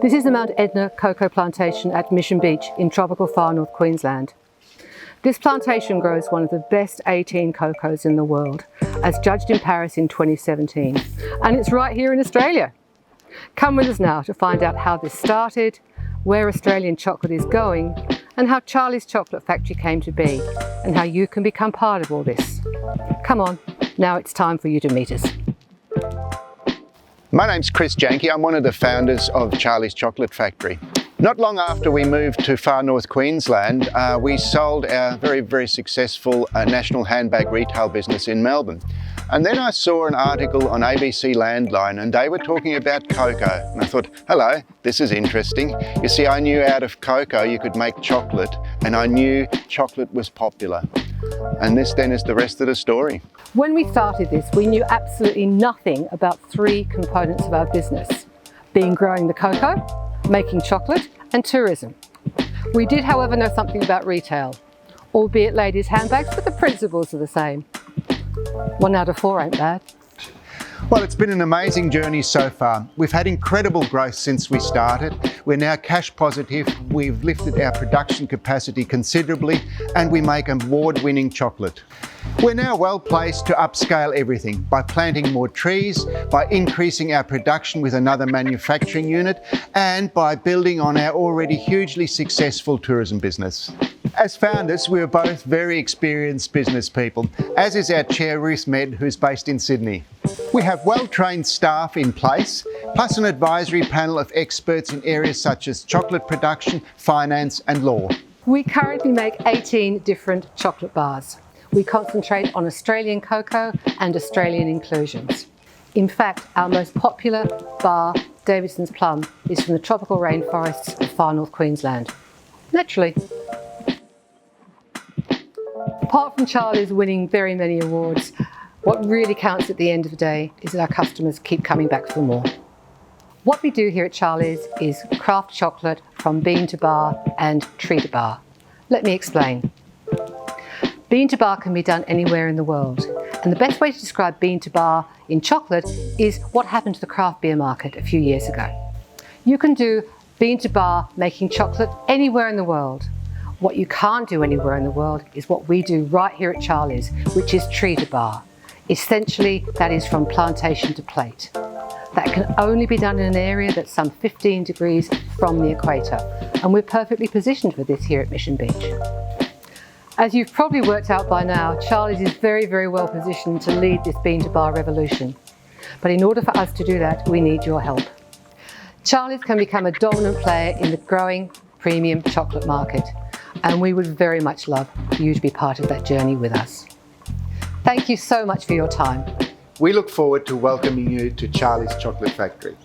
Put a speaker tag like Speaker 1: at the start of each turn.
Speaker 1: This is the Mount Edna cocoa plantation at Mission Beach in tropical far north Queensland. This plantation grows one of the best 18 cocos in the world, as judged in Paris in 2017, and it's right here in Australia. Come with us now to find out how this started, where Australian chocolate is going, and how Charley's Chocolate Factory came to be, and how you can become part of all this. Come on, now it's time for you to meet us.
Speaker 2: My name's Chris Janke. I'm one of the founders of Charley's Chocolate Factory. Not long after we moved to far north Queensland, we sold our very successful national handbag retail business in Melbourne. And then I saw an article on ABC Landline and they were talking about cocoa. And I thought, hello, this is interesting. You see, I knew out of cocoa you could make chocolate, and I knew chocolate was popular. And this then is the rest of the story.
Speaker 1: When we started this, we knew absolutely nothing about three components of our business, being growing the cocoa, making chocolate, and tourism. We did, however, know something about retail, albeit ladies' handbags, but the principles are the same. 1 out of 4 ain't bad.
Speaker 2: Well, it's been an amazing journey so far. We've had incredible growth since we started. We're now cash positive, we've lifted our production capacity considerably, and we make award-winning chocolate. We're now well placed to upscale everything by planting more trees, by increasing our production with another manufacturing unit, and by building on our already hugely successful tourism business. As founders, we are both very experienced business people, as is our chair Ruth Med, who's based in Sydney. We have well-trained staff in place, plus an advisory panel of experts in areas such as chocolate production, finance and law.
Speaker 1: We currently make 18 different chocolate bars. We concentrate on Australian cocoa and Australian inclusions. In fact, our most popular bar, Davidson's Plum, is from the tropical rainforests of far north Queensland. Naturally. Apart from Charley's winning very many awards, what really counts at the end of the day is that our customers keep coming back for more. What we do here at Charley's is craft chocolate from bean to bar and tree to bar. Let me explain. Bean to bar can be done anywhere in the world, and the best way to describe bean to bar in chocolate is what happened to the craft beer market a few years ago. You can do bean to bar making chocolate anywhere in the world. What you can't do anywhere in the world is what we do right here at Charley's, which is tree to bar. Essentially, that is from plantation to plate. That can only be done in an area that's some 15 degrees from the equator, and we're perfectly positioned for this here at Mission Beach. As you've probably worked out by now, Charley's is very well positioned to lead this bean to bar revolution. But in order for us to do that, we need your help. Charley's can become a dominant player in the growing premium chocolate market, and we would very much love for you to be part of that journey with us. Thank you so much for your time.
Speaker 2: We look forward to welcoming you to Charley's Chocolate Factory.